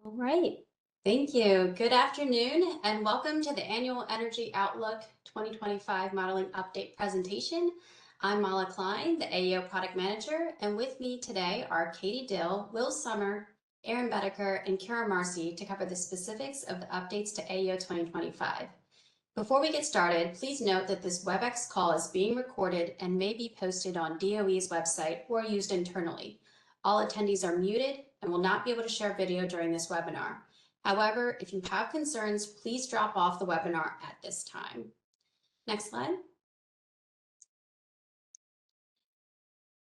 All right. Thank you. Good afternoon and welcome to the Annual Energy Outlook 2025 Modeling Update presentation. I'm Mala Klein, the AEO Product Manager, and with me today are Katie Dill, Will Summer, Aaron Bedeker, and Kara Marcy to cover the specifics of the updates to AEO 2025. Before we get started, please note that this WebEx call is being recorded and may be posted on DOE's website or used internally. All attendees are muted and will not be able to share video during this webinar. However, if you have concerns, please drop off the webinar at this time. Next slide.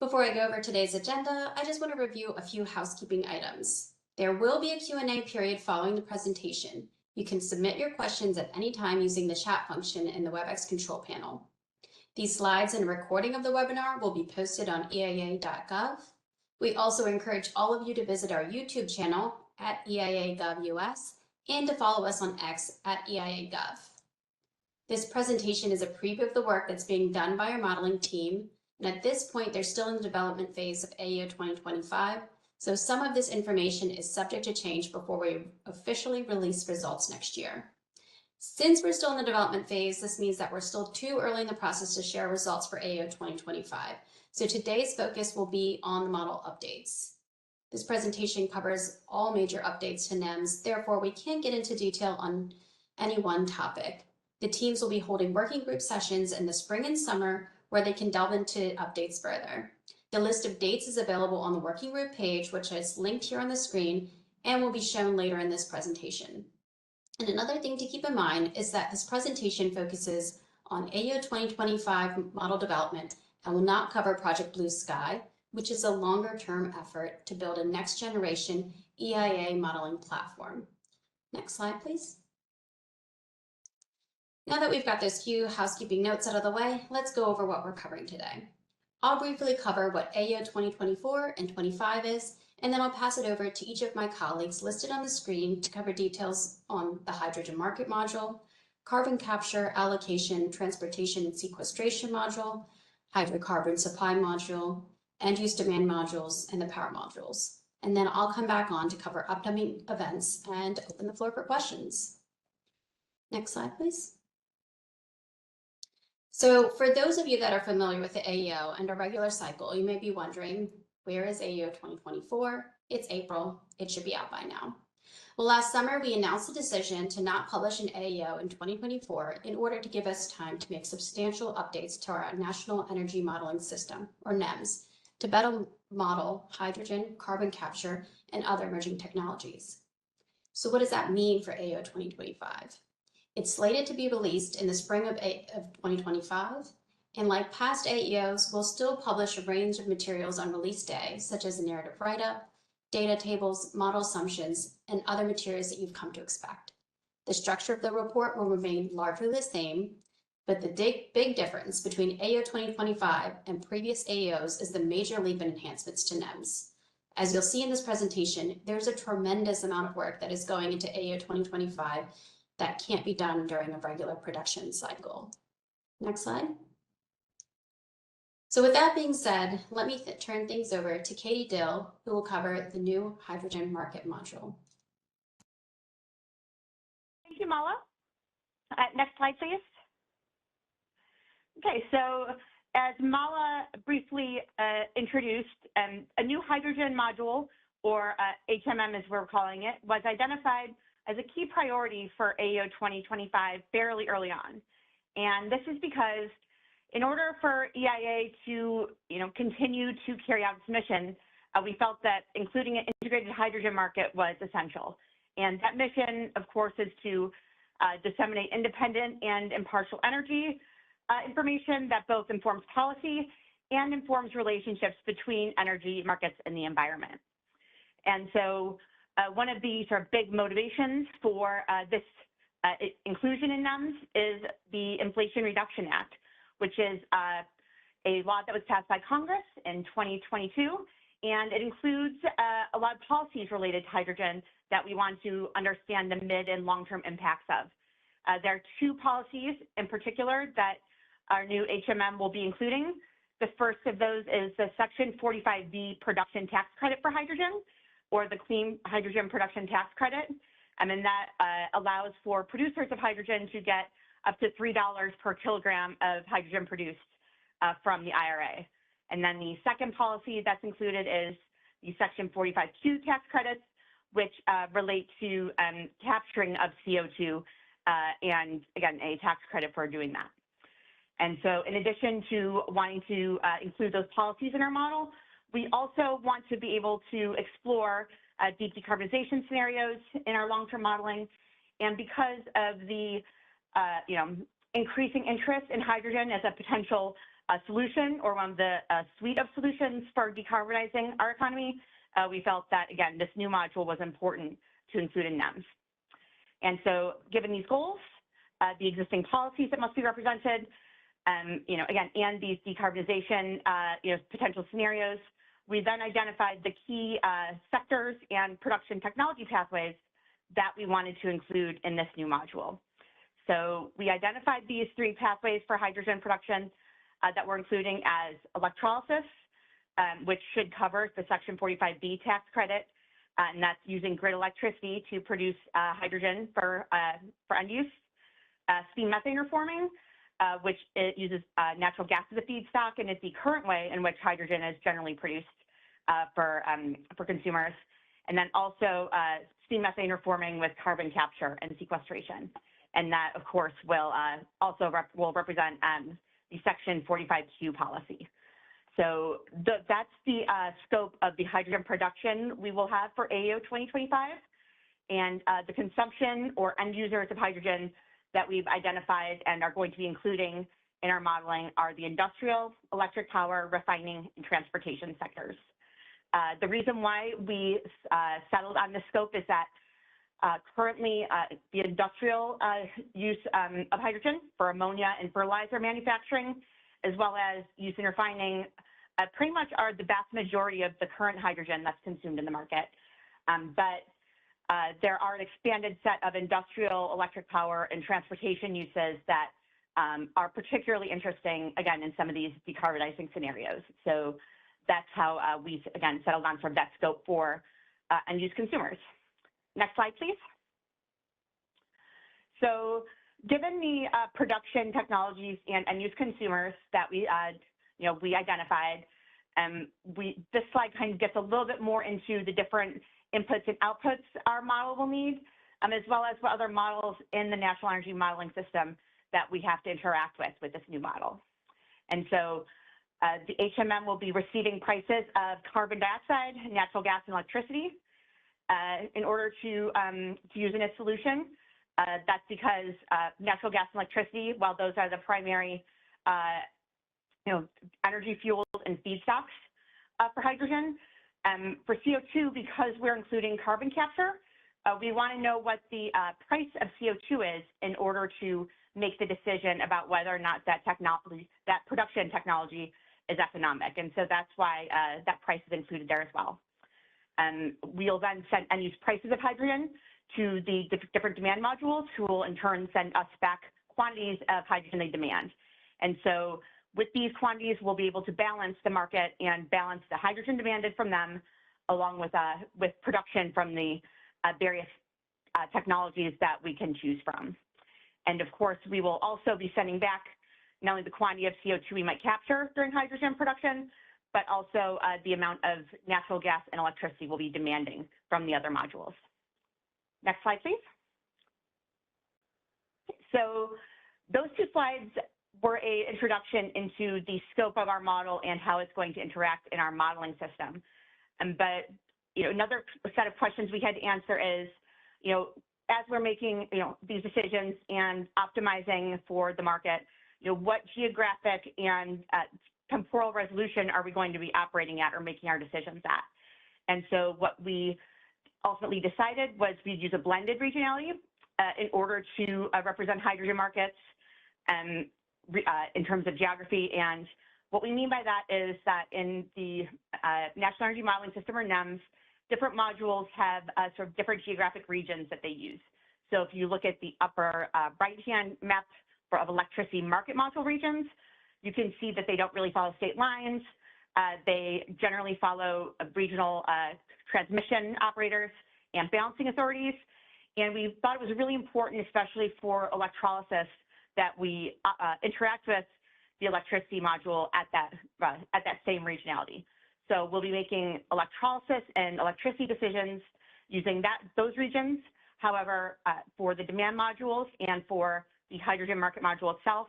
Before I go over today's agenda, I just want to review a few housekeeping items. There will be a Q&A period following the presentation. You can submit your questions at any time using the chat function in the WebEx control panel. These slides and a recording of the webinar will be posted on EIA.gov. We also encourage all of you to visit our YouTube channel at EIA.gov/US and to follow us on X at EIA.gov. This presentation is a preview of the work that's being done by our modeling team, and at this point, they're still in the development phase of AEO 2025, so some of this information is subject to change before we officially release results next year. Since we're still in the development phase, this means that we're still too early in the process to share results for AEO 2025. So today's focus will be on the model updates. This presentation covers all major updates to NEMS, therefore we can't get into detail on any one topic. The teams will be holding working group sessions in the spring and summer where they can delve into updates further. The list of dates is available on the working group page, which is linked here on the screen and will be shown later in this presentation. And another thing to keep in mind is that this presentation focuses on AEO 2025 model development and will not cover Project Blue Sky, which is a longer-term effort to build a next-generation EIA modeling platform. Next slide, please. Now that we've got those few housekeeping notes out of the way, let's go over what we're covering today. I'll briefly cover what AEO 2024 and 25 is, and then I'll pass it over to each of my colleagues listed on the screen to cover details on the hydrogen market module, carbon capture, allocation, transportation, and sequestration module, hydrocarbon supply module, end-use demand modules, and the power modules. And then I'll come back on to cover upcoming events and open the floor for questions. Next slide, please. So for those of you that are familiar with the AEO and a regular cycle, you may be wondering, where is AEO 2024? It's April. It should be out by now. Well, last summer, we announced a decision to not publish an AEO in 2024 in order to give us time to make substantial updates to our National Energy Modeling System, or NEMS, to better model hydrogen, carbon capture, and other emerging technologies. So what does that mean for AEO 2025? It's slated to be released in the spring of 2025, and like past AEOs, we'll still publish a range of materials on release day, such as a narrative write-up, data tables, model assumptions, and other materials that you've come to expect. The structure of the report will remain largely the same, but the big difference between AEO 2025 and previous AEOs is the major leap in enhancements to NEMS. As you'll see in this presentation, there's a tremendous amount of work that is going into AEO 2025 that can't be done during a regular production cycle. Next slide. So with that being said, let me turn things over to Katie Dill, who will cover the new hydrogen market module. Thank you, Mala. Next slide, please. Okay, so as Mala briefly introduced, a new hydrogen module, or HMM as we're calling it, was identified as a key priority for AEO 2025 fairly early on. And this is because in order for EIA to continue to carry out its mission, we felt that including an integrated hydrogen market was essential. And that mission, of course, is to disseminate independent and impartial energy information that both informs policy and informs relationships between energy markets and the environment. And so one of the sort of big motivations for this inclusion in NEMS is the Inflation Reduction Act, which is a law that was passed by Congress in 2022, and it includes a lot of policies related to hydrogen that we want to understand the mid and long-term impacts of. There are two policies in particular that our new HMM will be including. The first of those is the Section 45V production tax credit for hydrogen, or the Clean Hydrogen Production Tax Credit. And that allows for producers of hydrogen to get up to $3 per kilogram of hydrogen produced from the IRA. And then the second policy that's included is the Section 45Q tax credits, which relate to capturing of CO2 and, again, a tax credit for doing that. And so in addition to wanting to include those policies in our model, we also want to be able to explore deep decarbonization scenarios in our long-term modeling. And because of the increasing interest in hydrogen as a potential solution or one of the suite of solutions for decarbonizing our economy, we felt that, again, this new module was important to include in NEMS. And so given these goals, the existing policies that must be represented, again, and these decarbonization potential scenarios, we then identified the key sectors and production technology pathways that we wanted to include in this new module. So we identified these three pathways for hydrogen production that we're including as electrolysis, which should cover the Section 45B tax credit, and that's using grid electricity to produce hydrogen for end use. Steam methane reforming, which it uses natural gas as a feedstock and is the current way in which hydrogen is generally produced for consumers. And then also steam methane reforming with carbon capture and sequestration. And that, of course, will also represent the Section 45Q policy. So that's the scope of the hydrogen production we will have for AO 2025. And the consumption or end users of hydrogen that we've identified and are going to be including in our modeling are the industrial, electric power, refining, and transportation sectors. The reason why we settled on this scope is that currently the industrial use of hydrogen for ammonia and fertilizer manufacturing, as well as use in refining, pretty much are the vast majority of the current hydrogen that's consumed in the market. But there are an expanded set of industrial, electric power, and transportation uses that are particularly interesting, again, in some of these decarbonizing scenarios. So that's how we, again, settled on sort of that scope for end-use consumers. Next slide, please. So given the production technologies and end-use consumers that we identified, this slide kind of gets a little bit more into the different inputs and outputs our model will need, as well as what other models in the National Energy Modeling System that we have to interact with this new model. And so the HMM will be receiving prices of carbon dioxide, natural gas, and electricity in order to use in a solution. That's because natural gas and electricity, while those are the primary energy fuels and feedstocks for hydrogen, for CO2, because we're including carbon capture, we want to know what the price of CO2 is in order to make the decision about whether or not that technology, that production technology, is economic. And so that's why that price is included there as well. We'll then send end use prices of hydrogen to the different demand modules, who will in turn send us back quantities of hydrogen they demand. And so with these quantities, we'll be able to balance the market and balance the hydrogen demanded from them, along with production from the various technologies that we can choose from. And of course, we will also be sending back not only the quantity of CO2 we might capture during hydrogen production, but also the amount of natural gas and electricity we'll be demanding from the other modules. Next slide, please. So those two slides were an introduction into the scope of our model and how it's going to interact in our modeling system. But another set of questions we had to answer is, as we're making these decisions and optimizing for the market, what geographic and temporal resolution are we going to be operating at or making our decisions at? And so what we ultimately decided was we'd use a blended regionality in order to represent hydrogen markets in terms of geography. And what we mean by that is that in the National Energy Modeling System, or NEMS, different modules have sort of different geographic regions that they use. So if you look at the upper right-hand map of electricity market module regions, you can see that they don't really follow state lines. They generally follow regional transmission operators, and balancing authorities. And we thought it was really important, especially for electrolysis, that we interact with the electricity module at that same regionality. So we'll be making electrolysis and electricity decisions using those regions. However, for the demand modules and for the hydrogen market module itself,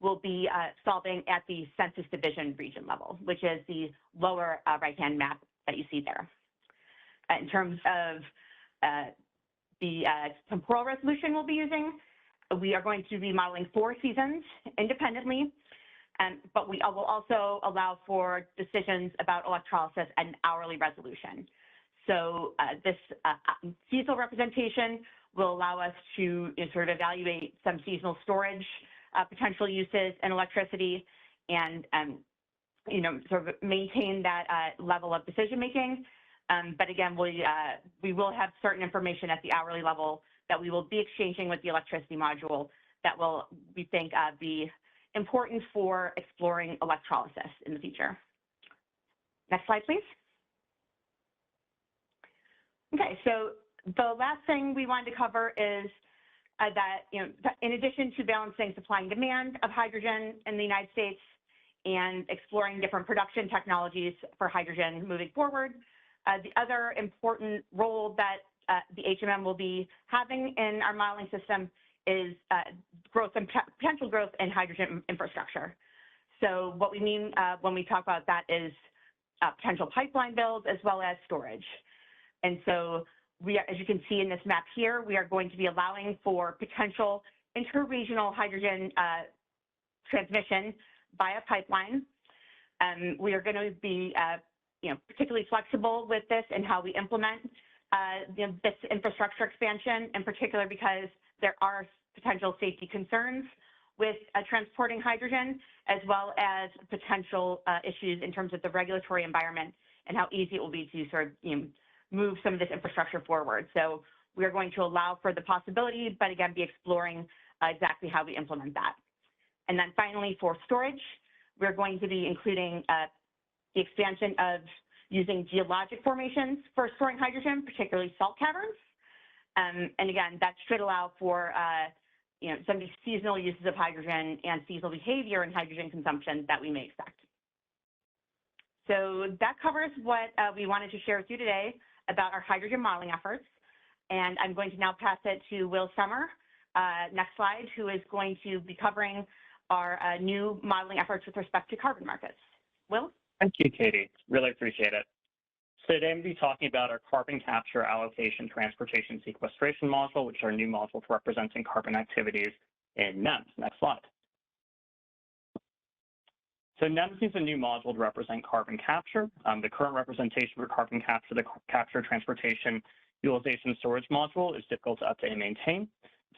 we'll be solving at the census division region level, which is the lower right-hand map that you see there. In terms of the temporal resolution we'll be using, we are going to be modeling 4 seasons independently, but we will also allow for decisions about electrolysis and hourly resolution. So this seasonal representation will allow us to sort of evaluate some seasonal storage potential uses in electricity and sort of maintain that level of decision making. But again, we will have certain information at the hourly level that we will be exchanging with the electricity module that will, we think, be important for exploring electrolysis in the future. Next slide, please. Okay, so the last thing we wanted to cover is that, in addition to balancing supply and demand of hydrogen in the United States and exploring different production technologies for hydrogen moving forward, the other important role that the HMM will be having in our modeling system is growth and potential growth in hydrogen infrastructure. So what we mean when we talk about that is potential pipeline builds as well as storage. And so as you can see in this map here, we are going to be allowing for potential interregional hydrogen transmission via pipeline. We are going to be particularly flexible with this and how we implement this infrastructure expansion, in particular because there are potential safety concerns with transporting hydrogen, as well as potential issues in terms of the regulatory environment and how easy it will be to sort of move some of this infrastructure forward. So we are going to allow for the possibility, but again, be exploring exactly how we implement that. And then finally, for storage, we're going to be including the expansion of using geologic formations for storing hydrogen, particularly salt caverns. And again, that should allow for some of these seasonal uses of hydrogen and seasonal behavior in hydrogen consumption that we may expect. So that covers what we wanted to share with you today about our hydrogen modeling efforts. And I'm going to now pass it to Will Summer, next slide, who is going to be covering our new modeling efforts with respect to carbon markets. Will? Thank you, Katie. Really appreciate it. So today I'm going to be talking about our carbon capture, allocation, transportation, sequestration module, which is our new module for representing carbon activities in NEMS. Next slide. So NEMS is a new module to represent carbon capture. The current representation for carbon capture, the capture, transportation, utilization, storage module is difficult to update and maintain.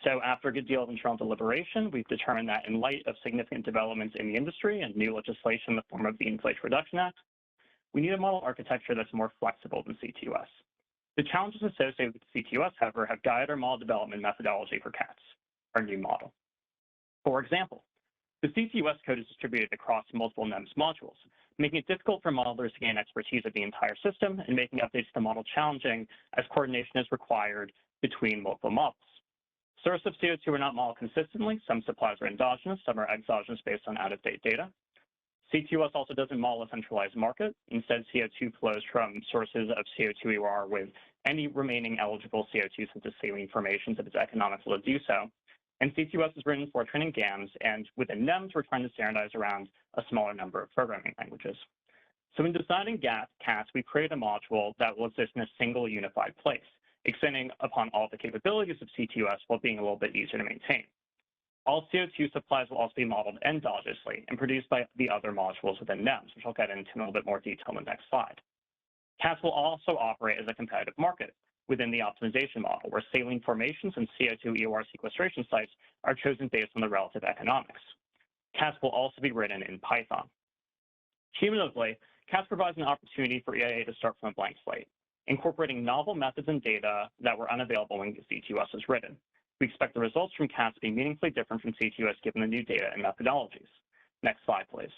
So after a good deal of internal deliberation, we've determined that in light of significant developments in the industry and new legislation in the form of the Inflation Reduction Act, we need a model architecture that's more flexible than CTUS. The challenges associated with CTUS, however, have guided our model development methodology for CATS, our new model. For example, the CTUS code is distributed across multiple NEMS modules, making it difficult for modelers to gain expertise of the entire system and making updates to the model challenging as coordination is required between multiple models. Sources of CO2 are not modeled consistently. Some supplies are endogenous, some are exogenous based on out-of-date data. CTUS also doesn't model a centralized market. Instead, CO2 flows from sources of CO2 EOR with any remaining eligible CO2 synthesis saline formations if it's economical to do so. And CTUS is written for training GAMs, and within NEMS, we're trying to standardize around a smaller number of programming languages. So in designing CATS, we created a module that will exist in a single unified place, extending upon all the capabilities of CTUS while being a little bit easier to maintain. All CO2 supplies will also be modeled endogenously and produced by the other modules within NEMS, which I'll get into in a little bit more detail in the next slide. CATS will also operate as a competitive market within the optimization model, where saline formations and CO2 EOR sequestration sites are chosen based on the relative economics. CATS will also be written in Python. Cumulatively, CATS provides an opportunity for EIA to start from a blank slate, incorporating novel methods and data that were unavailable when CTUS was written. We expect the results from CATS to be meaningfully different from CTUS given the new data and methodologies. Next slide, please.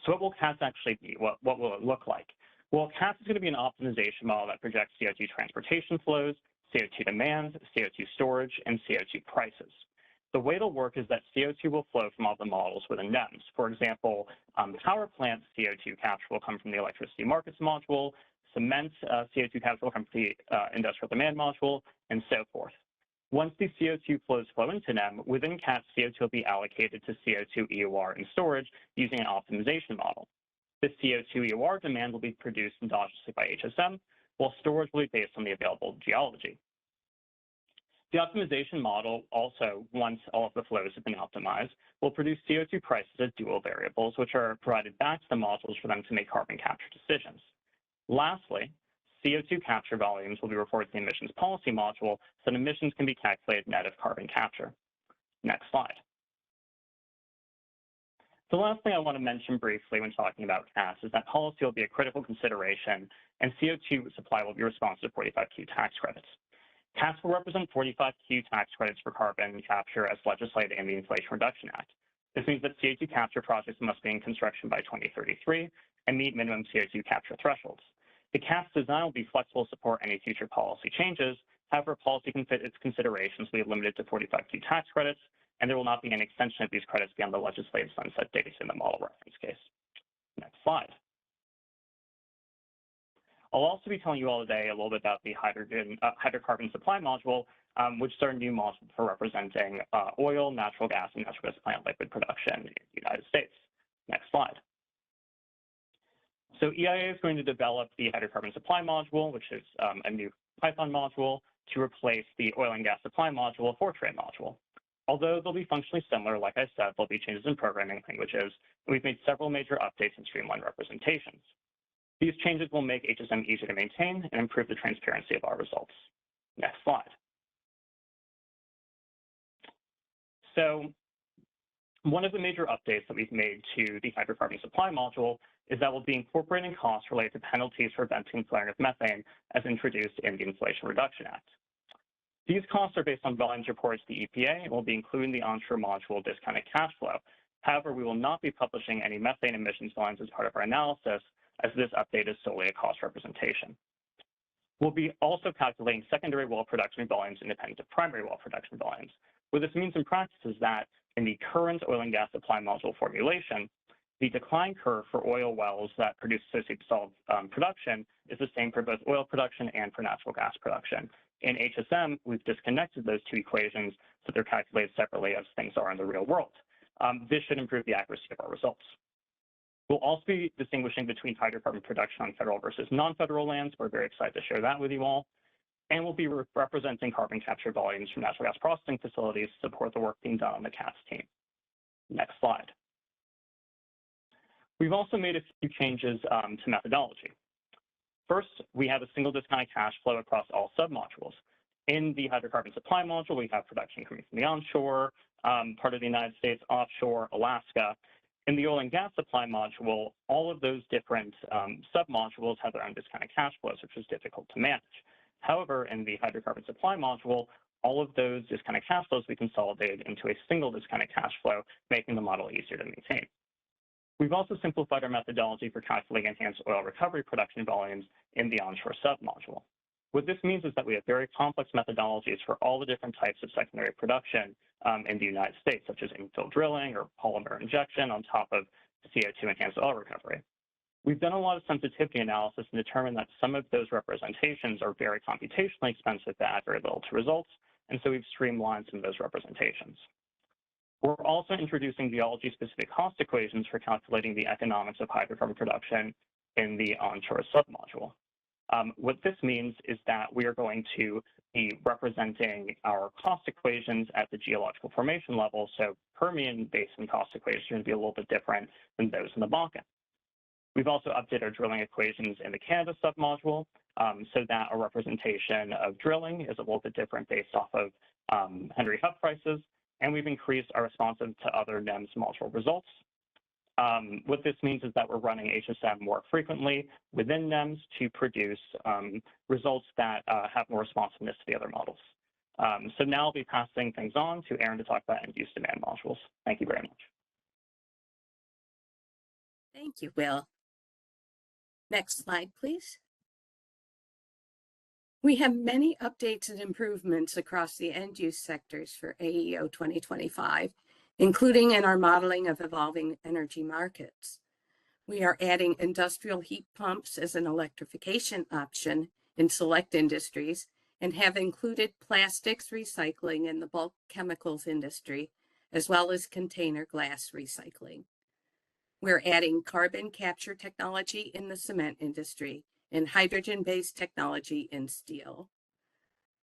So what will CATS actually be? What will it look like? Well, CATS is going to be an optimization model that projects CO2 transportation flows, CO2 demand, CO2 storage, and CO2 prices. The way it'll work is that CO2 will flow from all the models within NEMS. For example, power plant CO2 capture will come from the electricity markets module, cement CO2 capture will come from the industrial demand module, and so forth. Once these CO2 flows flow into NEM, within CATS, CO2 will be allocated to CO2 EOR and storage using an optimization model. The CO2 EOR demand will be produced endogenously by HSM, while storage will be based on the available geology. The optimization model also, once all of the flows have been optimized, will produce CO2 prices as dual variables, which are provided back to the modules for them to make carbon capture decisions. Lastly, CO2 capture volumes will be reported to the emissions policy module, so that emissions can be calculated net of carbon capture. Next slide. The last thing I want to mention briefly when talking about CATS is that policy will be a critical consideration, and CO2 supply will be responsive to 45Q tax credits. CATS will represent 45Q tax credits for carbon capture as legislated in the Inflation Reduction Act. This means that CO2 capture projects must be in construction by 2033 and meet minimum CO2 capture thresholds. The CATS design will be flexible to support any future policy changes. However, policy can fit its considerations will be limited to 45Q tax credits, and there will not be an extension of these credits beyond the legislative sunset dates in the model reference case. Next slide. I'll also be telling you all today a little bit about the hydrocarbon supply module, which is our new module for representing oil, natural gas, and natural gas plant liquid production in the United States. Next slide. So EIA is going to develop the hydrocarbon supply module, which is a new Python module, to replace the oil and gas supply module, a Fortran module. Although they'll be functionally similar, like I said, there'll be changes in programming languages, and we've made several major updates and streamlined representations. These changes will make HSM easier to maintain and improve the transparency of our results. Next slide. So one of the major updates that we've made to the hydrocarbon supply module is that we'll be incorporating costs related to penalties for venting and flaring of methane as introduced in the Inflation Reduction Act. These costs are based on volumes reported to the EPA and will be including the onshore module discounted cash flow. However, we will not be publishing any methane emissions volumes as part of our analysis, as this update is solely a cost representation. We'll be also calculating secondary well production volumes independent of primary well production volumes. What this means in practice is that in the current oil and gas supply module formulation, the decline curve for oil wells that produce associated solid production is the same for both oil production and for natural gas production. In HSM, we've disconnected those two equations so they're calculated separately as things are in the real world. This should improve the accuracy of our results. We'll also be distinguishing between hydrocarbon production on federal versus non-federal lands. We're very excited to share that with you all. And we'll be representing carbon capture volumes from natural gas processing facilities to support the work being done on the CATS team. Next slide. We've also made a few changes to methodology. First, we have a single discounted cash flow across all submodules. In the hydrocarbon supply module, we have production coming from the onshore, part of the United States, offshore, Alaska. In the oil and gas supply module, all of those different submodules have their own discounted cash flows, which is difficult to manage. However, in the hydrocarbon supply module, all of those discounted cash flows we consolidated into a single discounted cash flow, making the model easier to maintain. We've also simplified our methodology for calculating enhanced oil recovery production volumes in the onshore submodule. What this means is that we have very complex methodologies for all the different types of secondary production in the United States, such as infill drilling or polymer injection on top of CO2 enhanced oil recovery. We've done a lot of sensitivity analysis and determined that some of those representations are very computationally expensive to add very little to results, and so we've streamlined some of those representations. We're also introducing geology-specific cost equations for calculating the economics of hydrocarbon production in the onshore submodule. What this means is that we are going to be representing our cost equations at the geological formation level, so Permian Basin cost equations are going to be a little bit different than those in the Bakken. We've also updated our drilling equations in the Canada submodule so that our representation of drilling is a little bit different based off of Henry Hub prices, and we've increased our responsive to other NEMS module results. What this means is that we're running HSM more frequently within NEMS to produce results that have more responsiveness to the other models. So now I'll be passing things on to Aaron to talk about end-use demand modules. Thank you very much. Thank you, Will. Next slide, please. We have many updates and improvements across the end-use sectors for AEO 2025, including in our modeling of evolving energy markets. We are adding industrial heat pumps as an electrification option in select industries and have included plastics recycling in the bulk chemicals industry, as well as container glass recycling. We're adding carbon capture technology in the cement industry and hydrogen-based technology in steel.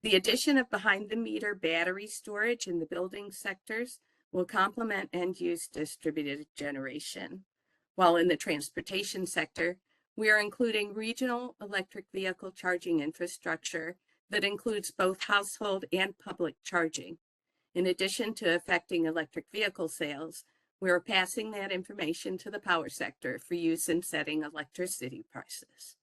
The addition of behind-the-meter battery storage in the building sectors will complement end-use distributed generation. While in the transportation sector, we are including regional electric vehicle charging infrastructure that includes both household and public charging. In addition to affecting electric vehicle sales, we are passing that information to the power sector for use in setting electricity prices.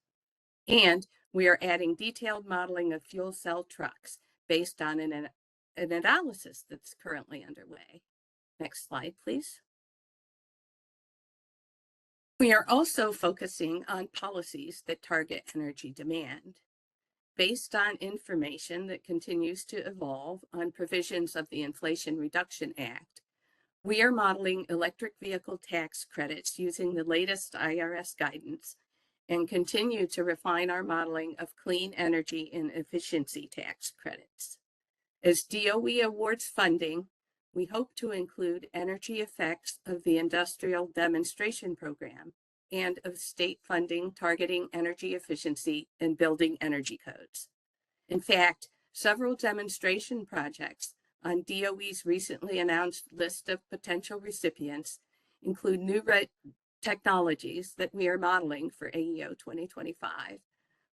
And we are adding detailed modeling of fuel cell trucks based on an analysis that's currently underway. Next slide, please. We are also focusing on policies that target energy demand. Based on information that continues to evolve on provisions of the Inflation Reduction Act, we are modeling electric vehicle tax credits using the latest IRS guidance and continue to refine our modeling of clean energy and efficiency tax credits. As DOE awards funding, we hope to include energy effects of the Industrial Demonstration Program and of state funding targeting energy efficiency and building energy codes. In fact, several demonstration projects on DOE's recently announced list of potential recipients include new technologies that we are modeling for AEO 2025,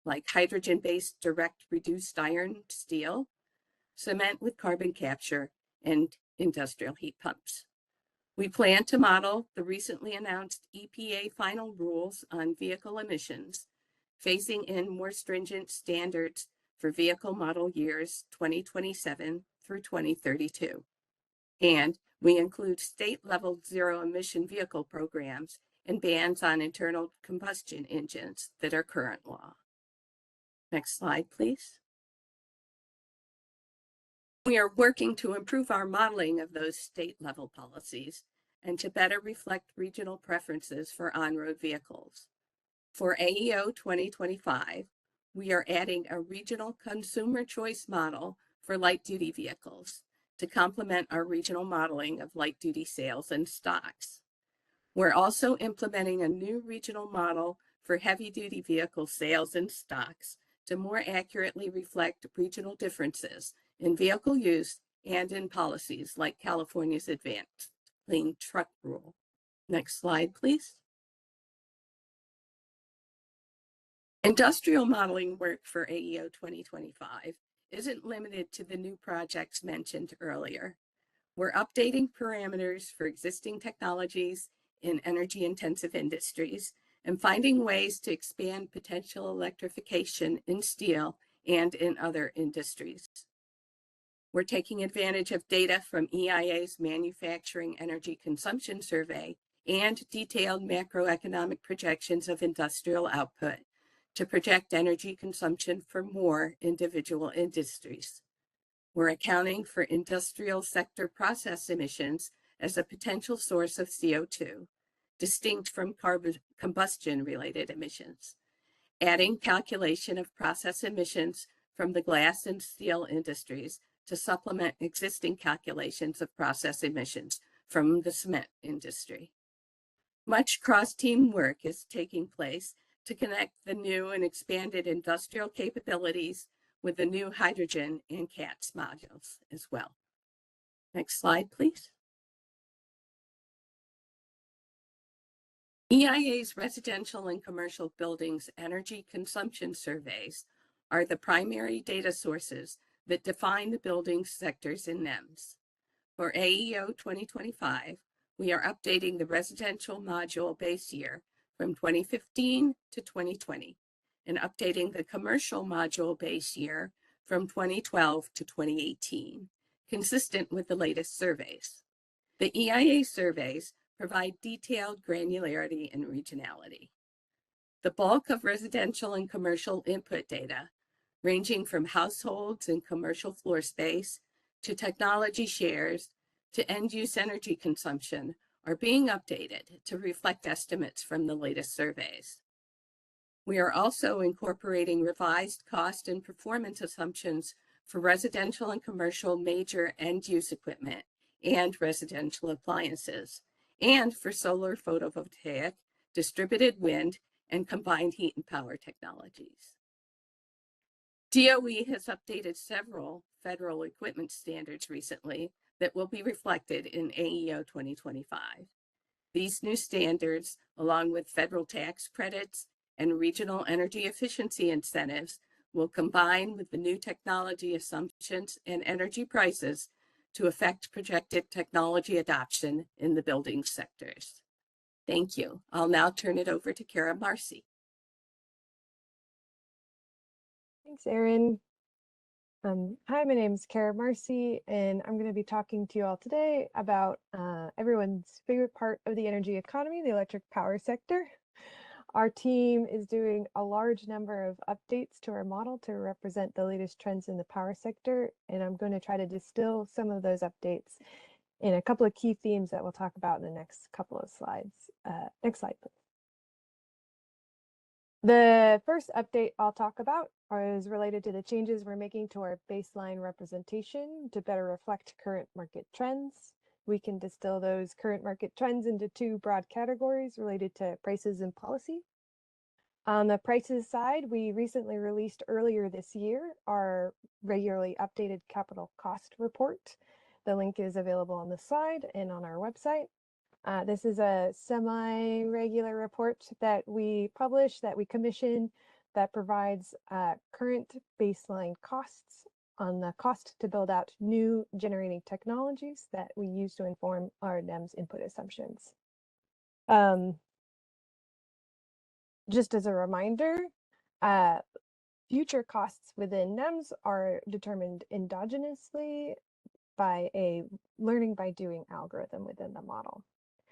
like hydrogen-based direct reduced iron steel, cement with carbon capture, and industrial heat pumps. We plan to model the recently announced EPA final rules on vehicle emissions, phasing in more stringent standards for vehicle model years 2027 through 2032. And we include state-level zero-emission vehicle programs and bans on internal combustion engines that are current law. Next slide, please. We are working to improve our modeling of those state-level policies and to better reflect regional preferences for on-road vehicles. For AEO 2025, we are adding a regional consumer choice model for light-duty vehicles to complement our regional modeling of light-duty sales and stocks. We're also implementing a new regional model for heavy-duty vehicle sales and stocks to more accurately reflect regional differences in vehicle use and in policies like California's Advanced Clean Truck Rule. Next slide, please. Industrial modeling work for AEO 2025 isn't limited to the new projects mentioned earlier. We're updating parameters for existing technologies in energy-intensive industries and finding ways to expand potential electrification in steel and in other industries. We're taking advantage of data from EIA's Manufacturing Energy Consumption Survey and detailed macroeconomic projections of industrial output to project energy consumption for more individual industries. We're accounting for industrial sector process emissions as a potential source of CO2, distinct from carbon combustion-related emissions, adding calculation of process emissions from the glass and steel industries to supplement existing calculations of process emissions from the cement industry. Much cross-team work is taking place to connect the new and expanded industrial capabilities with the new hydrogen and CATS modules as well. Next slide, please. EIA's residential and commercial buildings energy consumption surveys are the primary data sources that define the building sectors in NEMS. For AEO 2025, we are updating the residential module base year from 2015 to 2020 and updating the commercial module base year from 2012 to 2018, consistent with the latest surveys. The EIA surveys provide detailed granularity and regionality. The bulk of residential and commercial input data, ranging from households and commercial floor space to technology shares to end-use energy consumption, are being updated to reflect estimates from the latest surveys. We are also incorporating revised cost and performance assumptions for residential and commercial major end-use equipment and residential appliances, and for solar photovoltaic, distributed wind, and combined heat and power technologies. DOE has updated several federal equipment standards recently that will be reflected in AEO 2025. These new standards, along with federal tax credits and regional energy efficiency incentives, will combine with the new technology assumptions and energy prices to affect projected technology adoption in the building sectors. Thank you. I'll now turn it over to Kara Marcy. Thanks, Erin. Hi, my name is Kara Marcy, and I'm going to be talking to you all today about everyone's favorite part of the energy economy, the electric power sector. Our team is doing a large number of updates to our model to represent the latest trends in the power sector, and I'm going to try to distill some of those updates in a couple of key themes that we'll talk about in the next couple of slides. Next slide, please. The first update I'll talk about is related to the changes we're making to our baseline representation to better reflect current market trends. We can distill those current market trends into two broad categories related to prices and policy. On the prices side, we recently released earlier this year our regularly updated capital cost report. The link is available on the slide and on our website. This is a semi-regular report that we publish, that we commission, that provides current baseline costs on the cost to build out new generating technologies that we use to inform our NEMS input assumptions. Just as a reminder, future costs within NEMS are determined endogenously by a learning by doing algorithm within the model.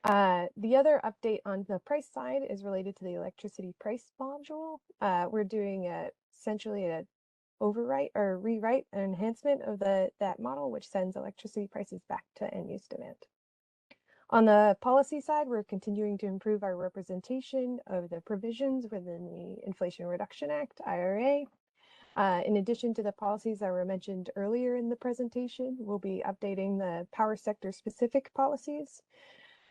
The other update on the price side is related to the electricity price module. We're doing essentially an overwrite or rewrite, an enhancement of that model, which sends electricity prices back to end-use demand. On the policy side, we're continuing to improve our representation of the provisions within the Inflation Reduction Act, IRA. In addition to the policies that were mentioned earlier in the presentation, we'll be updating the power sector specific policies.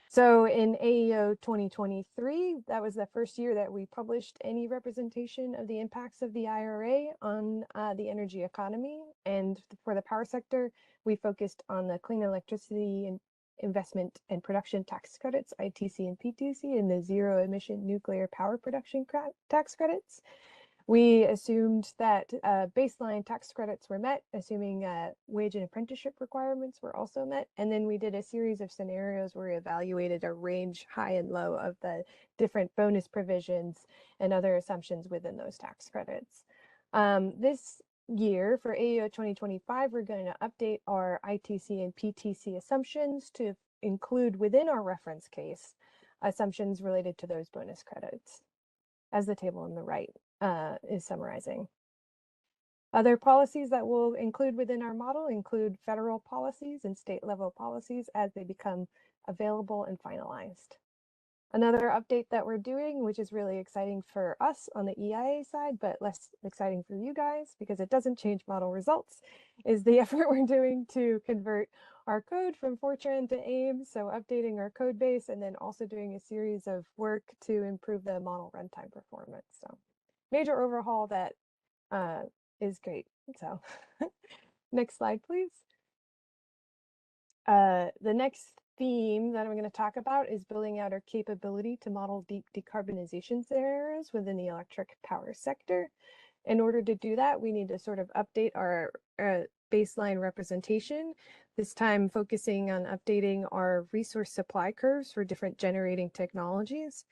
So in AEO 2023, that was the first year that we published any representation of the impacts of the IRA on the energy economy. And for the power sector, we focused on the clean electricity and investment and production tax credits, ITC and PTC, and the zero emission nuclear power production tax credits. We assumed that baseline tax credits were met, assuming wage and apprenticeship requirements were also met. And then we did a series of scenarios where we evaluated a range high and low of the different bonus provisions and other assumptions within those tax credits. This year for AEO 2025, we're going to update our ITC and PTC assumptions to include within our reference case assumptions related to those bonus credits, as the table on the right is summarizing. Other policies that we'll include within our model include federal policies and state level policies as they become available and finalized. Another update that we're doing, which is really exciting for us on the EIA side, but less exciting for you guys because it doesn't change model results, is the effort we're doing to convert our code from Fortran to AIMS. So updating our code base and then also doing a series of work to improve the model runtime performance. So major overhaul that is great. So next slide, please. The next theme that I'm going to talk about is building out our capability to model deep decarbonization scenarios within the electric power sector. In order to do that, we need to sort of update our baseline representation, this time focusing on updating our resource supply curves for different generating technologies.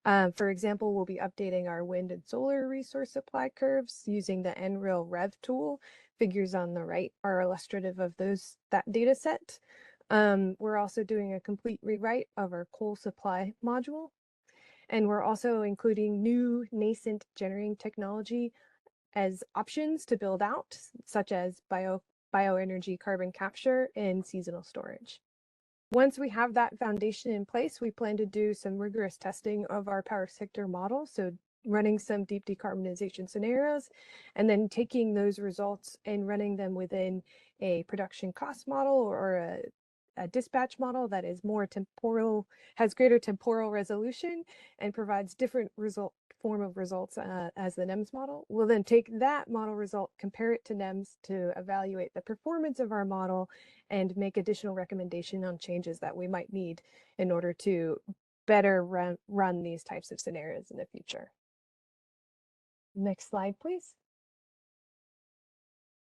For example, we'll be updating our wind and solar resource supply curves using the NREL Rev tool. Figures on the right are illustrative of that data set. We're also doing a complete rewrite of our coal supply module. And we're also including new nascent generating technology as options to build out, such as bioenergy carbon capture and seasonal storage. Once we have that foundation in place, we plan to do some rigorous testing of our power sector model. So running some deep decarbonization scenarios, and then taking those results and running them within a production cost model or a dispatch model that is more temporal, has greater temporal resolution, and provides different form of results as the NEMS model. We'll then take that model result, compare it to NEMS to evaluate the performance of our model and make additional recommendation on changes that we might need in order to better run these types of scenarios in the future. Next slide, please.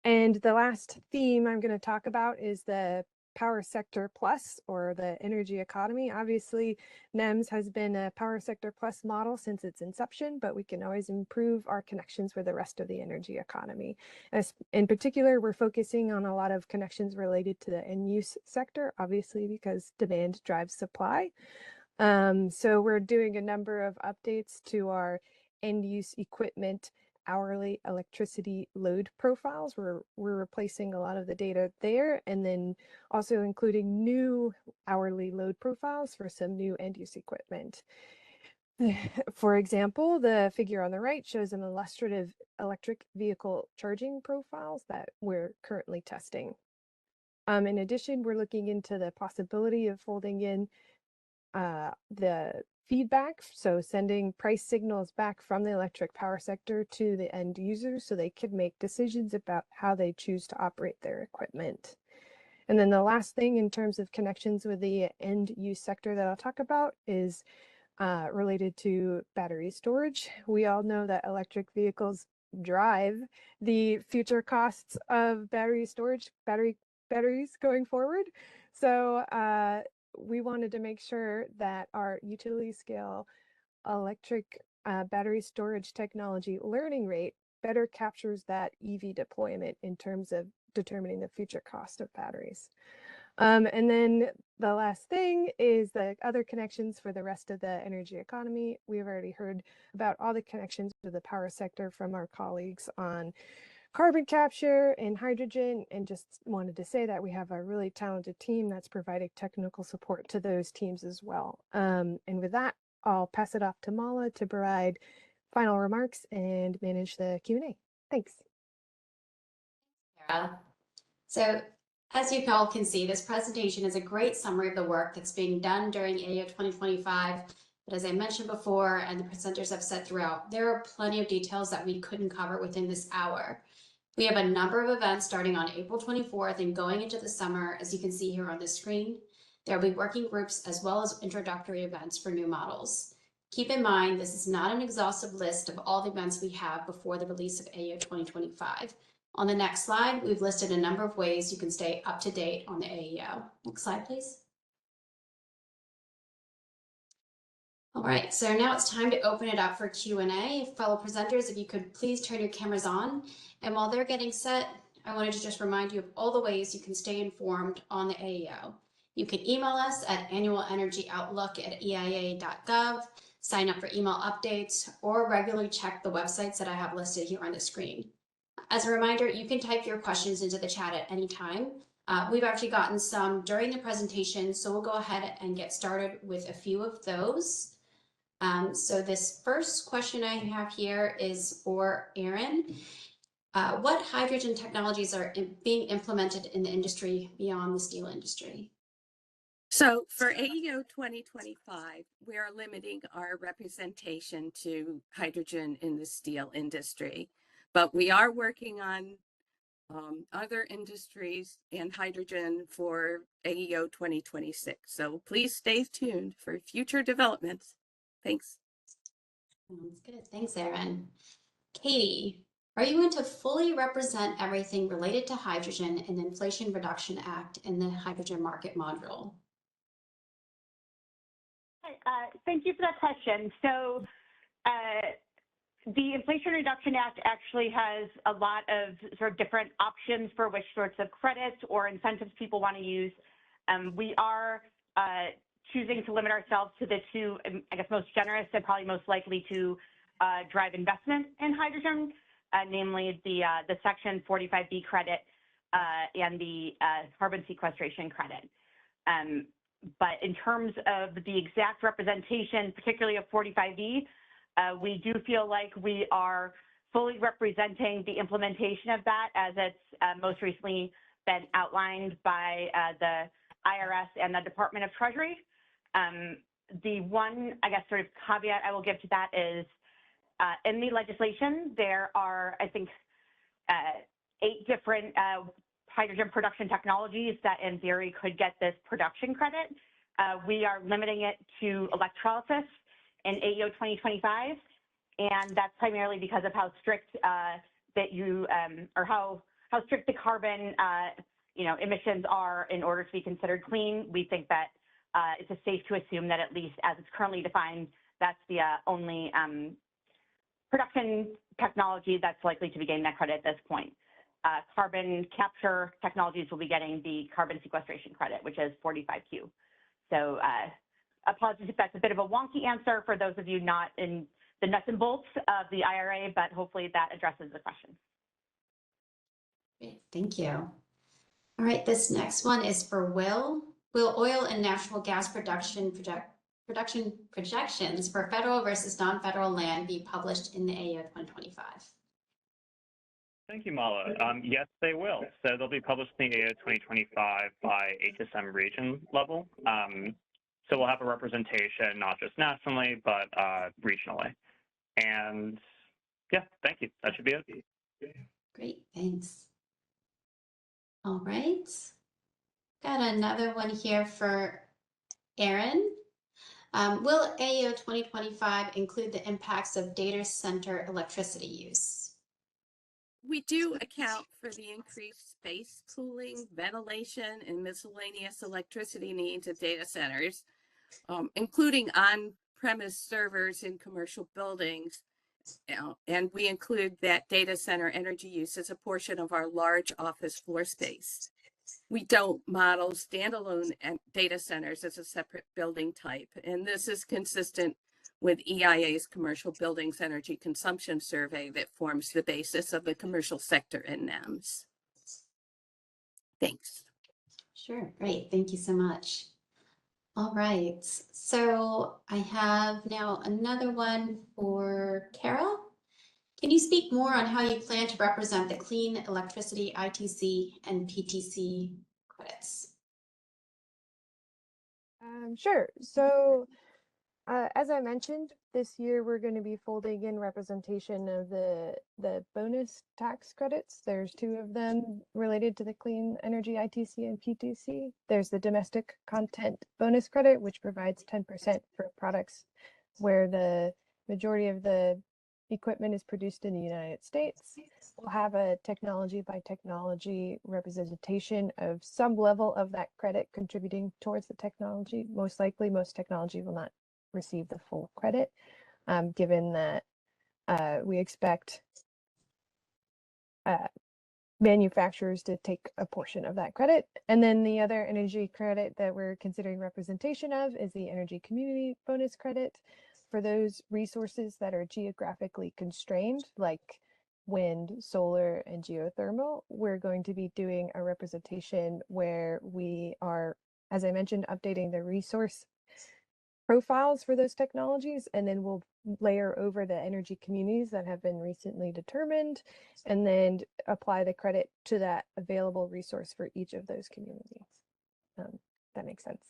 And the last theme I'm going to talk about is the Power Sector Plus, or the energy economy. Obviously, NEMS has been a Power Sector Plus model since its inception, but we can always improve our connections with the rest of the energy economy. In particular, we're focusing on a lot of connections related to the end use sector, obviously because demand drives supply. So we're doing a number of updates to our end use equipment hourly electricity load profiles. We're replacing a lot of the data there, and then also including new hourly load profiles for some new end use equipment. For example, the figure on the right shows an illustrative electric vehicle charging profiles that we're currently testing. In addition, we're looking into the possibility of folding in the feedback, so sending price signals back from the electric power sector to the end users so they could make decisions about how they choose to operate their equipment. And then the last thing in terms of connections with the end use sector that I'll talk about is related to battery storage. We all know that electric vehicles drive the future costs of battery storage, batteries going forward. So we wanted to make sure that our utility scale electric battery storage technology learning rate better captures that EV deployment in terms of determining the future cost of batteries. And then the last thing is the other connections for the rest of the energy economy. We've already heard about all the connections to the power sector from our colleagues on carbon capture and hydrogen, and just wanted to say that we have a really talented team that's providing technical support to those teams as well. And with that, I'll pass it off to Mala to provide final remarks and manage the Q&A. Thanks. Sarah. So as you all can see, this presentation is a great summary of the work that's being done during AO 2025. But as I mentioned before, and the presenters have said throughout, there are plenty of details that we couldn't cover within this hour. We have a number of events starting on April 24th and going into the summer, as you can see here on the screen. There will be working groups as well as introductory events for new models. Keep in mind, this is not an exhaustive list of all the events we have before the release of AO 2025. On the next slide, we've listed a number of ways you can stay up to date on the AEO. Next slide, please. All right, so now it's time to open it up for Q&A. Fellow presenters, if you could please turn your cameras on. And while they're getting set, I wanted to just remind you of all the ways you can stay informed on the AEO. You can email us at annualenergyoutlook@eia.gov, sign up for email updates, or regularly check the websites that I have listed here on the screen. As a reminder, you can type your questions into the chat at any time. We've actually gotten some during the presentation, so we'll go ahead and get started with a few of those. So this first question I have here is for Aaron. What hydrogen technologies are being implemented in the industry beyond the steel industry? So for AEO 2025, we are limiting our representation to hydrogen in the steel industry, but we are working on other industries and hydrogen for AEO 2026. So please stay tuned for future developments. Thanks. Sounds good. Thanks, Aaron. Katie, are you going to fully represent everything related to hydrogen in the Inflation Reduction Act in the hydrogen market module? Thank you for that question. So the Inflation Reduction Act actually has a lot of sort of different options for which sorts of credits or incentives people want to use. We are choosing to limit ourselves to the two, I guess, most generous and probably most likely to drive investment in hydrogen, namely the Section 45B credit and the carbon sequestration credit. But in terms of the exact representation, particularly of 45B, we do feel like we are fully representing the implementation of that as it's most recently been outlined by the IRS and the Department of Treasury. The one, I guess, sort of caveat I will give to that is in the legislation, there are, I think, 8 different hydrogen production technologies that in theory could get this production credit. We are limiting it to electrolysis in AEO 2025, and that's primarily because of how strict that you, or how strict the carbon emissions are in order to be considered clean. We think that it's safe to assume that at least as it's currently defined, that's the only production technology that's likely to be getting that credit at this point. Carbon capture technologies will be getting the carbon sequestration credit, which is 45Q. So apologies if that's a bit of a wonky answer for those of you not in the nuts and bolts of the IRA, but hopefully that addresses the question. Great, thank you. All right, this next one is for Will. Will oil and natural gas production projections for federal versus non-federal land be published in the AEO 2025? Thank you, Mala. Yes, they will. So they'll be published in the AO 2025 by HSM region level. So we'll have a representation, not just nationally, but regionally. And yeah, thank you. That should be it. Great, thanks. All right. Got another one here for Aaron. Will AEO 2025 include the impacts of data center electricity use? We do account for the increased space cooling, ventilation, and miscellaneous electricity needs of data centers, including on-premise servers in commercial buildings. And we include that data center energy use as a portion of our large office floor space. We don't model standalone data centers as a separate building type, and this is consistent with EIA's Commercial Buildings Energy Consumption Survey that forms the basis of the commercial sector in NEMS. Thanks. Sure, great, thank you so much. All right, so I have now another one for Carol. Can you speak more on how you plan to represent the clean electricity ITC and PTC credits? Sure. So as I mentioned, this year we're going to be folding in representation of the bonus tax credits. There's 2 of them related to the clean energy ITC and PTC. There's the domestic content bonus credit, which provides 10% for products where the majority of the equipment is produced in the United States. We'll have a technology by technology representation of some level of that credit contributing towards the technology. Most likely, most technology will not receive the full credit, given that we expect manufacturers to take a portion of that credit. And then the other energy credit that we're considering representation of is the energy community bonus credit for those resources that are geographically constrained, like wind, solar, and geothermal. We're going to be doing a representation where we are, as I mentioned, updating the resource profiles for those technologies, and then we'll layer over the energy communities that have been recently determined, and then apply the credit to that available resource for each of those communities. That makes sense.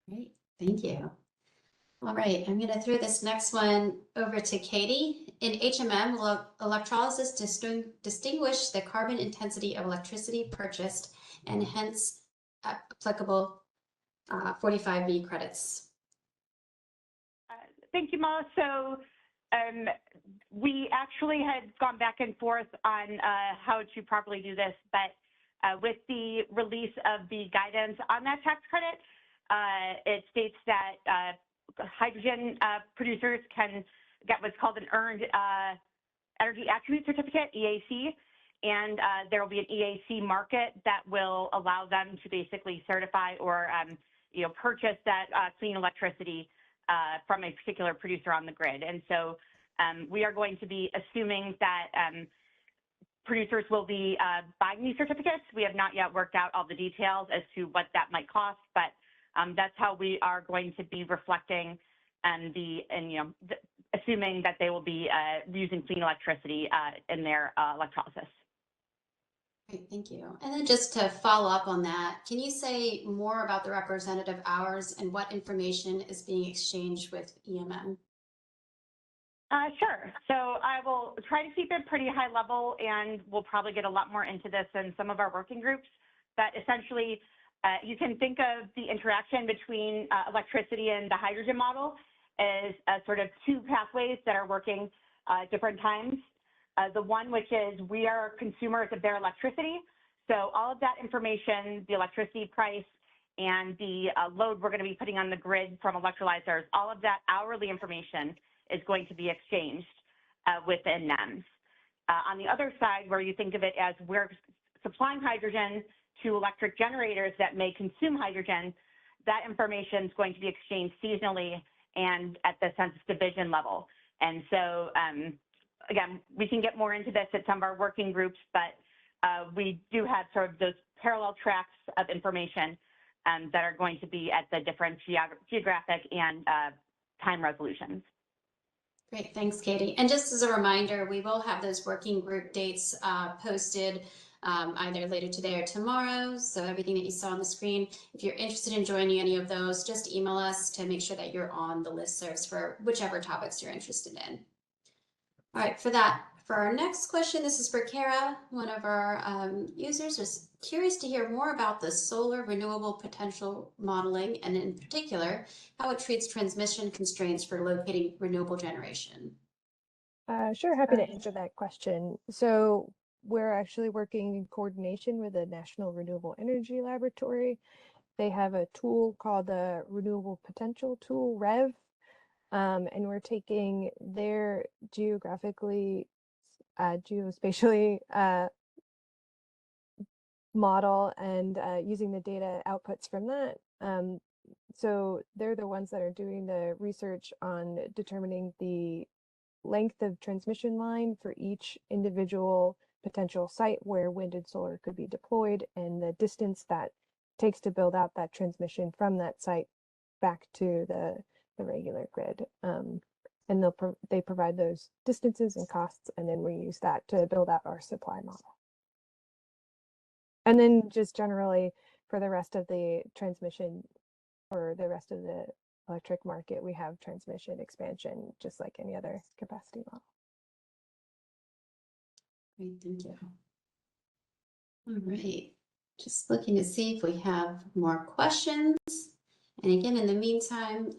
Great, thank you. All right, I'm going to throw this next one over to Katie. In HMM, will electrolysis distinguish the carbon intensity of electricity purchased and hence applicable 45B credits? Thank you, Mala. So we actually had gone back and forth on how to properly do this, but with the release of the guidance on that tax credit, it states that hydrogen producers can get what's called an Earned Energy Attribute Certificate, EAC, and there will be an EAC market that will allow them to basically certify or purchase that clean electricity from a particular producer on the grid. And so we are going to be assuming that producers will be buying these certificates. We have not yet worked out all the details as to what that might cost, but that's how we are going to be reflecting assuming that they will be using clean electricity in their electrolysis. Great, thank you. And then just to follow up on that, can you say more about the representative hours and what information is being exchanged with EMM? Sure. So I will try to keep it pretty high level, and we'll probably get a lot more into this in some of our working groups. But essentially, you can think of the interaction between electricity and the hydrogen model as sort of two pathways that are working at different times. The one which is we are consumers of their electricity. So all of that information, the electricity price and the load we're going to be putting on the grid from electrolyzers, all of that hourly information is going to be exchanged within NEMS. On the other side, where you think of it as we're supplying hydrogen to electric generators that may consume hydrogen, that information is going to be exchanged seasonally and at the census division level. And so, again, we can get more into this at some of our working groups, but we do have sort of those parallel tracks of information that are going to be at the different geographic and time resolutions. Great, thanks, Katie. And just as a reminder, we will have those working group dates posted either later today or tomorrow. So everything that you saw on the screen, if you're interested in joining any of those, just email us to make sure that you're on the listservs for whichever topics you're interested in. All right, for our next question, this is for Kara. One of our users is curious to hear more about the solar renewable potential modeling, and in particular, how it treats transmission constraints for locating renewable generation. Sure, happy to answer that question. So we're actually working in coordination with the National Renewable Energy Laboratory. They have a tool called the Renewable Potential Tool, REV, and we're taking their geospatially model and using the data outputs from that. So they're the ones that are doing the research on determining the length of transmission line for each individual potential site where wind and solar could be deployed, and the distance that takes to build out that transmission from that site back to the regular grid. And they provide those distances and costs, and then we use that to build out our supply model. And then just generally for the rest of the transmission or the rest of the electric market, we have transmission expansion just like any other capacity model. Great, thank you. All right, just looking to see if we have more questions. And again, in the meantime,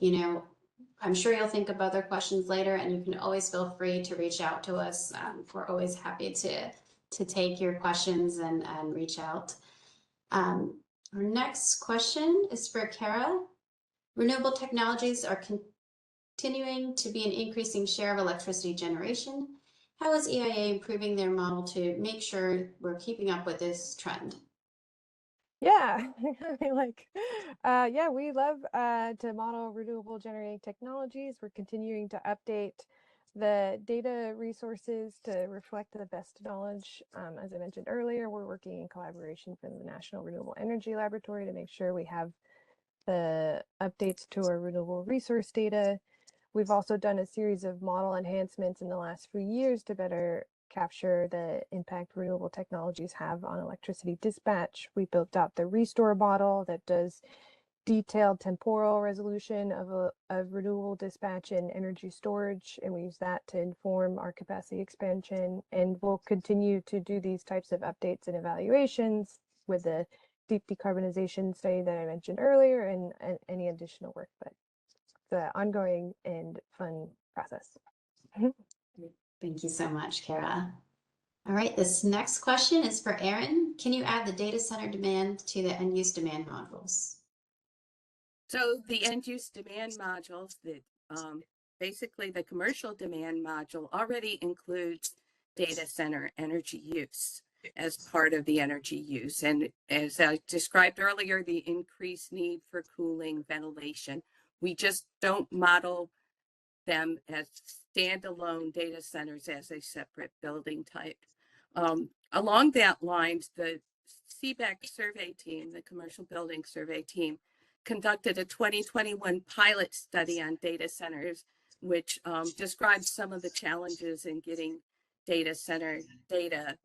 I'm sure you'll think of other questions later, and you can always feel free to reach out to us. We're always happy to take your questions and reach out. Our next question is for Kara. Renewable technologies are continuing to be an increasing share of electricity generation. How is EIA improving their model to make sure we're keeping up with this trend? Yeah, we love to model renewable generating technologies. We're continuing to update the data resources to reflect the best knowledge. As I mentioned earlier, we're working in collaboration from the National Renewable Energy Laboratory to make sure we have the updates to our renewable resource data. We've also done a series of model enhancements in the last few years to better capture the impact renewable technologies have on electricity dispatch. We built out the restore model that does detailed temporal resolution of renewable dispatch and energy storage, and we use that to inform our capacity expansion. And we'll continue to do these types of updates and evaluations with the deep decarbonization study that I mentioned earlier and any additional work, but it's an ongoing and fun process. Thank you so much, Kara. All right, this next question is for Aaron. Can you add the data center demand to the end use demand modules? So the end use demand modules, basically the commercial demand module already includes data center energy use. as part of the energy use. And as I described earlier, the increased need for cooling, ventilation, we just don't model them as standalone data centers as a separate building type. Along that lines, the CBEC survey team, the commercial building survey team, conducted a 2021 pilot study on data centers, which describes some of the challenges in getting data center data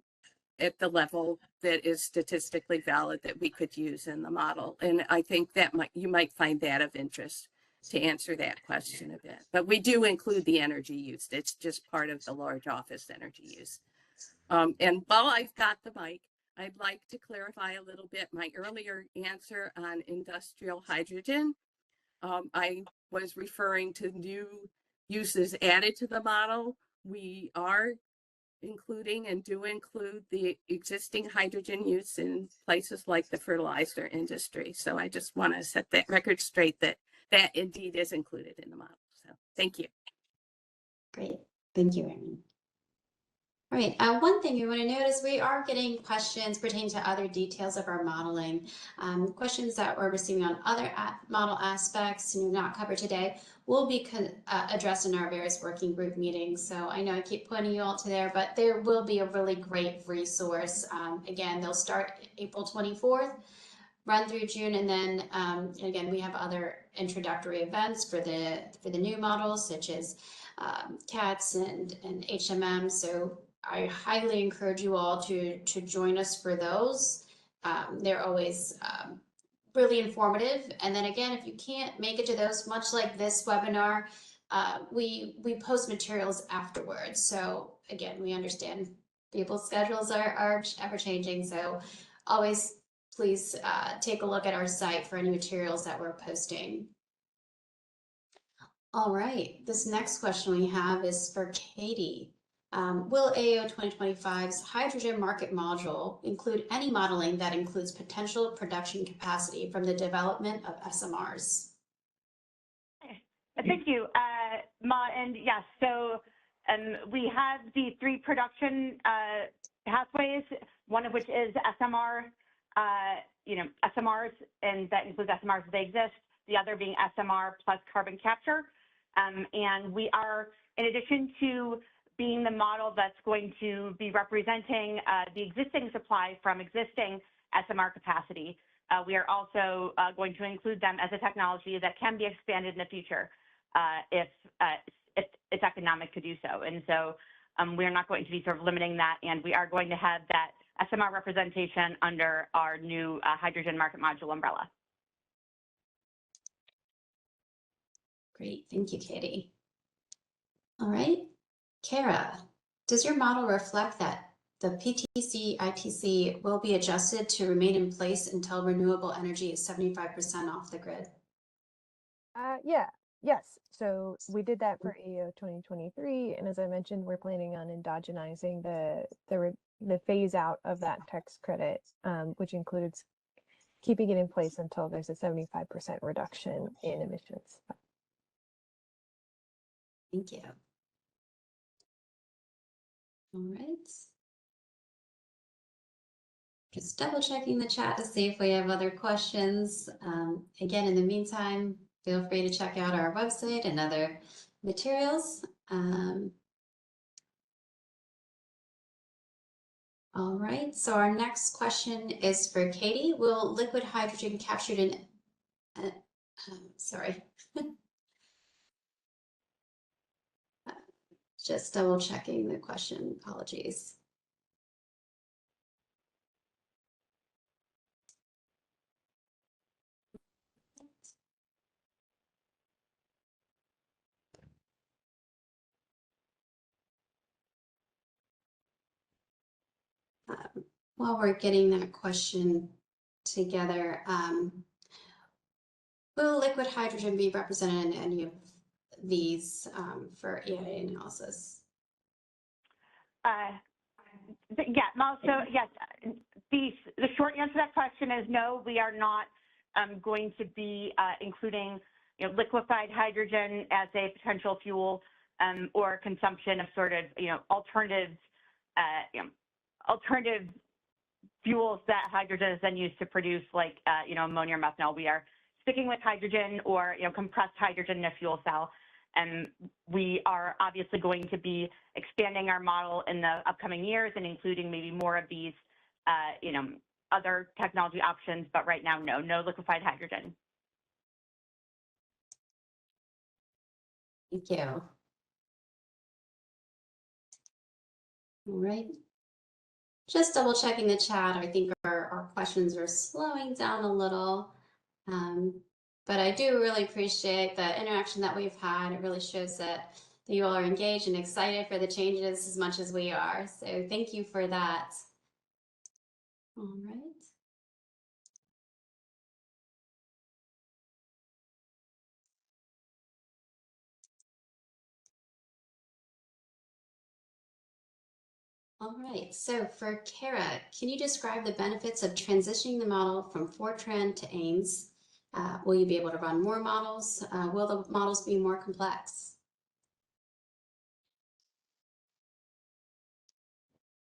at the level that is statistically valid that we could use in the model. And I think that you might find that of interest to answer that question a bit. But we do include the energy use. It's just part of the large office energy use. And while I've got the mic, I'd like to clarify a little bit my earlier answer on industrial hydrogen. I was referring to new uses added to the model. We are including and do include the existing hydrogen use in places like the fertilizer industry. So I just want to set that record straight that that indeed is included in the model. So thank you. Great. Thank you, Erin. All right, one thing you want to notice, we are getting questions pertaining to other details of our modeling. Questions that we're receiving on other model aspects not covered today will be addressed in our various working group meetings. So I know I keep pointing you all to there, but there will be a really great resource. Again, they'll start April 24th, run through June, and then again, we have other introductory events for the new models, such as CATS and HMM. So I highly encourage you all to join us for those. They're always really informative. And then again, if you can't make it to those, much like this webinar, we post materials afterwards. So again, we understand people's schedules are ever changing. So always please take a look at our site for any materials that we're posting. All right, this next question we have is for Katie. Will AO 2025's hydrogen market module include any modeling that includes potential production capacity from the development of SMRs? Thank you, Ma, and yes, so we have the 3 production pathways, one of which is SMR, SMRs, and that includes SMRs as they exist, the other being SMR plus carbon capture. And we are, in addition to being the model that's going to be representing the existing supply from existing SMR capacity, we are also going to include them as a technology that can be expanded in the future if it's economic to do so. And so we're not going to be sort of limiting that, and we are going to have that SMR representation under our new hydrogen market module umbrella. Great, thank you, Katie. All right, Kara, does your model reflect that the PTC ITC will be adjusted to remain in place until renewable energy is 75% off the grid? Yes. So we did that for AO 2023, and as I mentioned, we're planning on endogenizing the phase out of that tax credit, which includes keeping it in place until there's a 75% reduction in emissions. Thank you. All right. Just double checking the chat to see if we have other questions. Again, in the meantime, feel free to check out our website and other materials. All right, so our next question is for Katie. Will liquid hydrogen captured in, sorry. Just double checking the question, apologies. While we're getting that question together, will liquid hydrogen be represented in any of these for EIA analysis? Yeah, Mal, so yes, the short answer to that question is no, we are not going to be including liquefied hydrogen as a potential fuel or consumption of sort of alternative fuels that hydrogen is then used to produce, like, ammonia or methanol. We are sticking with hydrogen or, compressed hydrogen in a fuel cell. And we are obviously going to be expanding our model in the upcoming years and including maybe more of these, other technology options. But right now, no liquefied hydrogen. Thank you. All right. Just double checking the chat. I think our questions are slowing down a little. But I do really appreciate the interaction that we've had. It really shows that you all are engaged and excited for the changes as much as we are. So thank you for that. All right. All right, so for Kara, can you describe the benefits of transitioning the model from Fortran to AIMS? Will you be able to run more models? Will the models be more complex?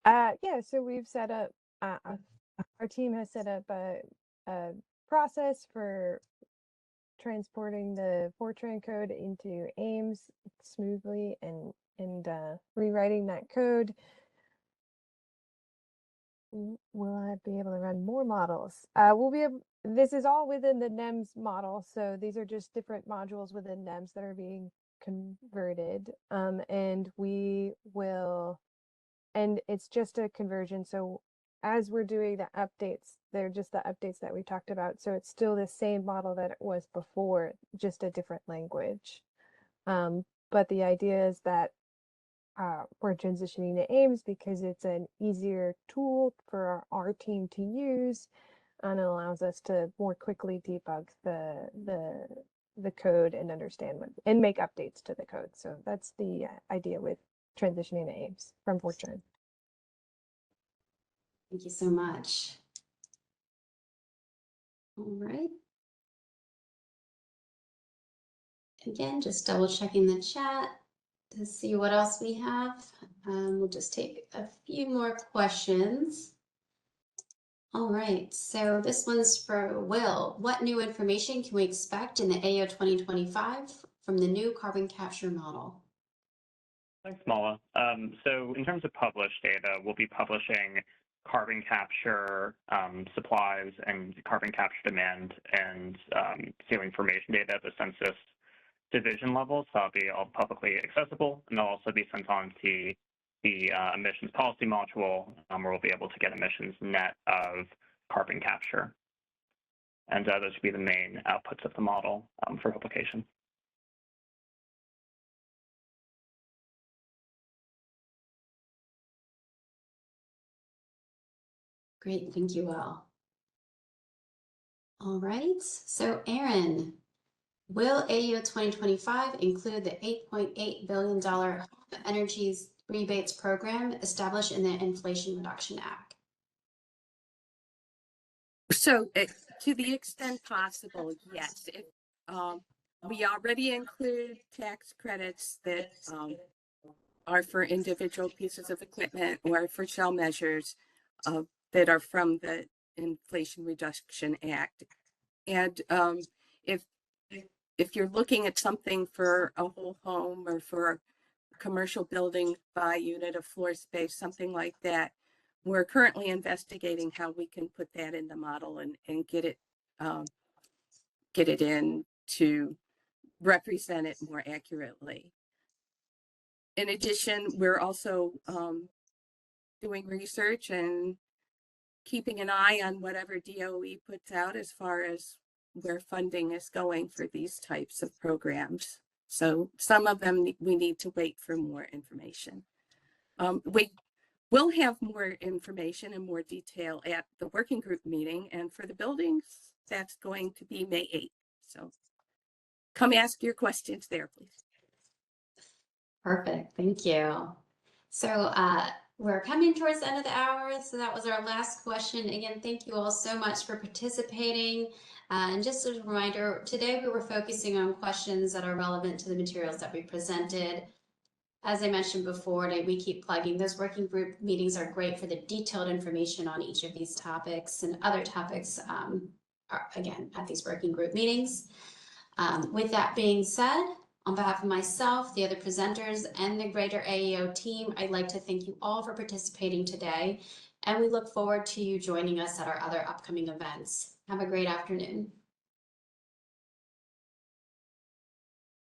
Yeah, so we've set up, our team has set up a process for transporting the Fortran code into AIMS smoothly and rewriting that code. Will I be able to run more models? We'll be able, this is all within the NEMS model, so these are just different modules within NEMS that are being converted, and we will, and it's just a conversion. So as we're doing the updates, they're just the updates that we talked about. So it's still the same model that it was before, just a different language. But the idea is that we're transitioning to AIMS because it's an easier tool for our team to use, and it allows us to more quickly debug the code and understand and make updates to the code. So that's the idea with transitioning to AIMS from Fortran. Thank you so much. All right. Again, just double checking the chat to see what else we have. We'll just take a few more questions. All right, so this one's for Will. What new information can we expect in the AO 2025 from the new carbon capture model? Thanks, Mala. So in terms of published data, we'll be publishing carbon capture supplies and carbon capture demand and ceiling formation data at the census division level. So that'll be all publicly accessible, and they'll also be sent on to the emissions policy module, where we'll be able to get emissions net of carbon capture. And those should be the main outputs of the model for publication. Great, thank you all. All right, so Aaron, will AO 2025 include the $8.8 billion energy rebates program established in the Inflation Reduction Act? So to the extent possible, yes. We already include tax credits that are for individual pieces of equipment or for shell measures that are from the Inflation Reduction Act. And if you're looking at something for a whole home or for a commercial building by unit of floor space, something like that, we're currently investigating how we can put that in the model and get it in to represent it more accurately. In addition, we're also doing research and keeping an eye on whatever DOE puts out as far as where funding is going for these types of programs. So some of them we need to wait for more information. We will have more information and more detail at the working group meeting, and for the buildings, that's going to be May 8th. So come ask your questions there, please. Perfect, thank you. So we're coming towards the end of the hour, so that was our last question. Again, thank you all so much for participating. And just as a reminder, today we were focusing on questions that are relevant to the materials that we presented. As I mentioned before, and we keep plugging, those working group meetings are great for the detailed information on each of these topics, and other topics are, again, at these working group meetings. With that being said, on behalf of myself, the other presenters, and the greater AEO team, I'd like to thank you all for participating today, and we look forward to you joining us at our other upcoming events. Have a great afternoon.